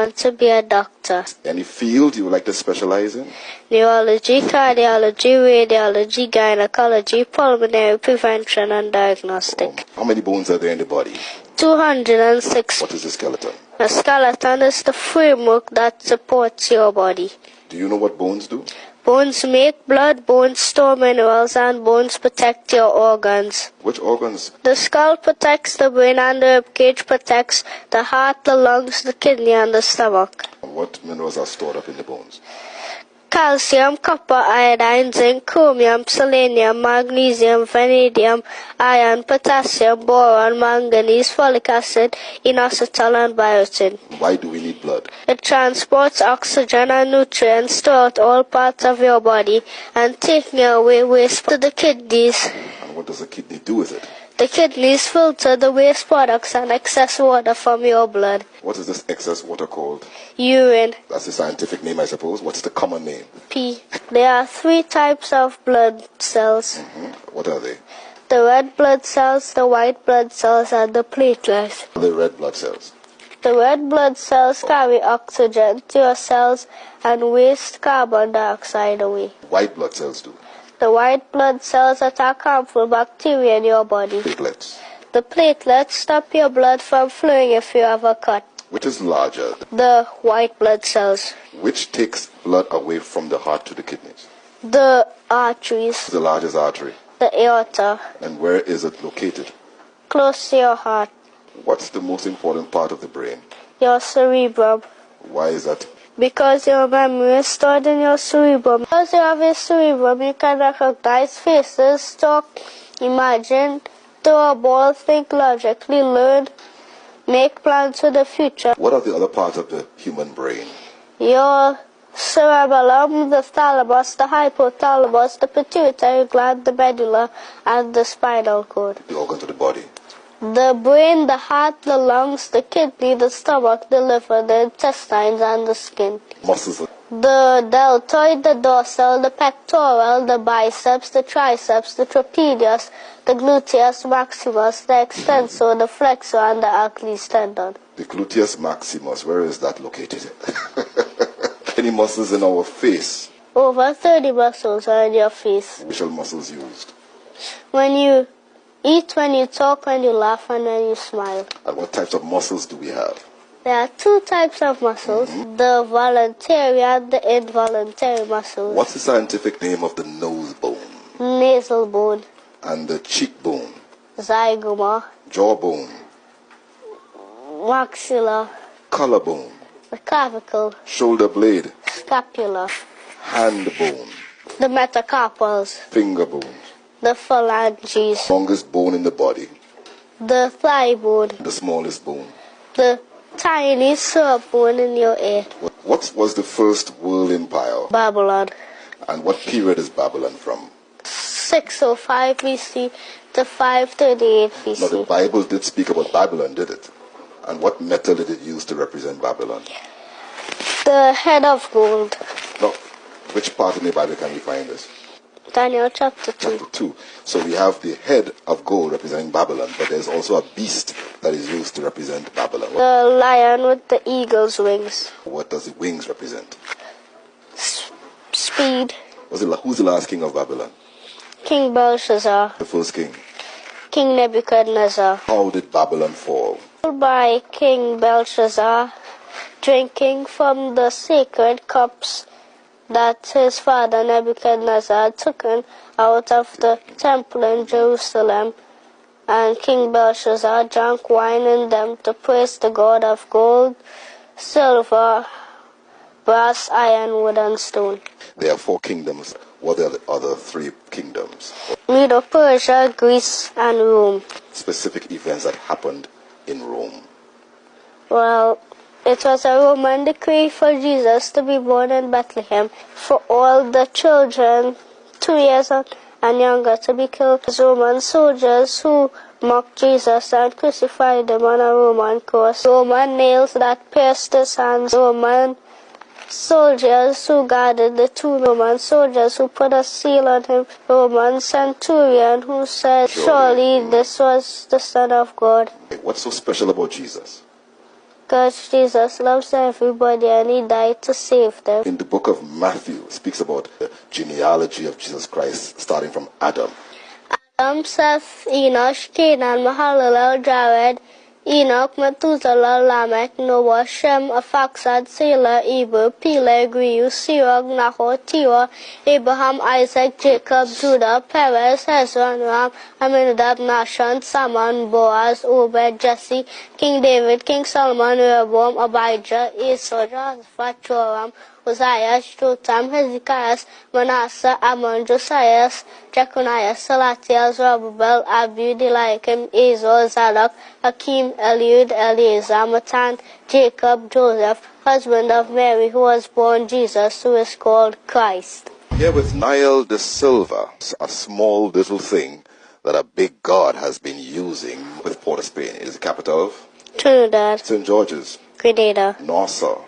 want to be a doctor. Any field you would like to specialize in? Neurology, cardiology, radiology, gynecology, pulmonary prevention and diagnostic. How many bones are there in the body? 206. What is the skeleton? A skeleton is the framework that supports your body. Do you know what bones do? Bones make blood, bones store minerals, and bones protect your organs. Which organs? The skull protects the brain, and the ribcage protects the heart, the lungs, the kidney, and the stomach. What minerals are stored up in the bones? Calcium, copper, iodine, zinc, chromium, selenium, magnesium, vanadium, iron, potassium, boron, manganese, folic acid, inositol, and biotin. Why do we need blood? It transports oxygen and nutrients throughout all parts of your body and taking away waste to the kidneys. And what does the kidney do with it? The kidneys filter the waste products and excess water from your blood. What is this excess water called? Urine. That's the scientific name, I suppose. What's the common name? P. There are 3 types of blood cells. What are they? The red blood cells, the white blood cells, and the platelets. The red blood cells. The red blood cells carry oxygen to your cells and waste carbon dioxide away. White blood cells do. The white blood cells attack harmful bacteria in your body. Platelets. The platelets stop your blood from flowing if you have a cut. Which is larger? The white blood cells. Which takes blood away from the heart to the kidneys? The arteries. The largest artery. The aorta. And where is it located? Close to your heart. What's the most important part of the brain? Your cerebrum. Why is that? Because your memory is stored in your cerebrum. Because you have a cerebrum, you can recognize faces, talk, imagine, throw a ball, think logically, learn, make plans for the future. What are the other parts of the human brain? Your cerebellum, the thalamus, the hypothalamus, the pituitary gland, the medulla, and the spinal cord. The organs of the body. The brain, the heart, the lungs, the kidney, the stomach, the liver, the intestines, and the skin. Muscles. The deltoid, the dorsal, the pectoral, the biceps, the triceps, the trapezius, the gluteus maximus, the extensor, the flexor, and the Achilles tendon. The gluteus maximus, where is that located? Any muscles in our face? Over 30 muscles are in your face. Which are muscles used? When you eat, when you talk, when you laugh, and when you smile. And what types of muscles do we have? There are 2 types of muscles, the voluntary and the involuntary muscles. What's the scientific name of the nose bone? Nasal bone. And the cheekbone? Zygoma. Jawbone? Maxilla. Collarbone? The clavicle. Shoulder blade? Scapula. Hand bone? The metacarpals. Finger bone? The phalanges. Longest bone in the body? The thigh bone. The smallest bone? The tiny syrup bone in your ear. What was the first world empire? Babylon. And what period is Babylon from? 605 BC to 538 BC. Now the Bible did speak about Babylon, did it? And what metal did it use to represent Babylon? The head of gold. Now, which part in the Bible can we find this? Daniel chapter 2. Chapter 2. So we have the head of gold representing Babylon, but there's also a beast that is used to represent Babylon. The lion with the eagle's wings. What does the wings represent? Speed. Who's the last king of Babylon? King Belshazzar. The first king. King Nebuchadnezzar. How did Babylon fall? By King Belshazzar drinking from the sacred cups that his father Nebuchadnezzar had taken out of the temple in Jerusalem, and King Belshazzar drank wine in them to praise the God of gold, silver, brass, iron, wood, and stone. There are 4 kingdoms. What are the other 3 kingdoms? Medo-Persia, Greece, and Rome. Specific events that happened in Rome. Well, it was a Roman decree for Jesus to be born in Bethlehem, for all the children 2 years and younger to be killed. Roman soldiers who mocked Jesus and crucified him on a Roman cross. Roman nails that pierced his hands. Roman soldiers who guarded the tomb. Roman soldiers who put a seal on him. Roman centurion who said, surely this was the Son of God. What's so special about Jesus? Because Jesus loves everybody and he died to save them. In the book of Matthew, it speaks about the genealogy of Jesus Christ, starting from Adam. Adam, Seth, Enosh, Canaan, Mahalalel, Jared, Enoch, Methuselah, Lamech, Noah, Shem, Arphaxad, Selah, Eber, Peleg, Reu, Sirach, Nahor, Terah, Abraham, Isaac, Jacob, Judah, Perez, Hezron, Ram, Amminadab, Nahshon, Salmon, Boaz, Obed, Jesse, King David, King Solomon, Rehoboam, Abijah, Asa, Jehoshaphat, Joram, Uzziah, Jotham, Hezekiah, Manasseh, Ammon, Josiah, Jeconiah, Salatiel, Zerubbabel, Abud, Eliakim, Azor, Zadok, Hakim, Eliud, Eleazar, Matan, Jacob, Joseph, husband of Mary, who was born Jesus, who is called Christ. Here with Niall De Silva, a small little thing that a big God has been using with Port of Spain. It is the capital of Trinidad, St. George's, Grenada, Nassau,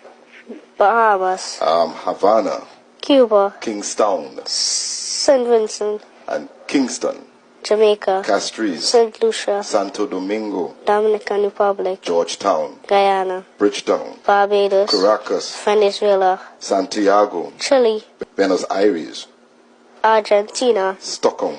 Bahamas, Havana, Cuba, Kingstown, St. Vincent, and Kingston, Jamaica, Castries, St. Lucia, Santo Domingo, Dominican Republic, Georgetown, Guyana, Bridgetown, Barbados, Caracas, Venezuela, Santiago, Chile, Buenos Aires, Argentina, Stockholm,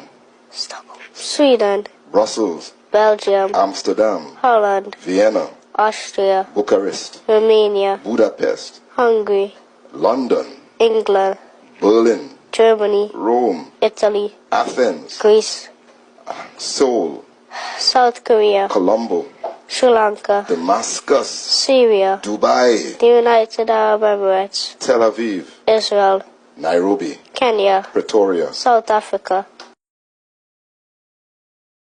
Sweden, Brussels, Belgium, Amsterdam, Holland, Vienna, Austria, Bucharest, Romania, Budapest, Hungary, London, England, Berlin, Germany, Rome, Italy, Athens, Greece, Seoul, South Korea, Colombo, Sri Lanka, Damascus, Syria, Dubai, the United Arab Emirates, Tel Aviv, Israel, Nairobi, Kenya, Pretoria, South Africa,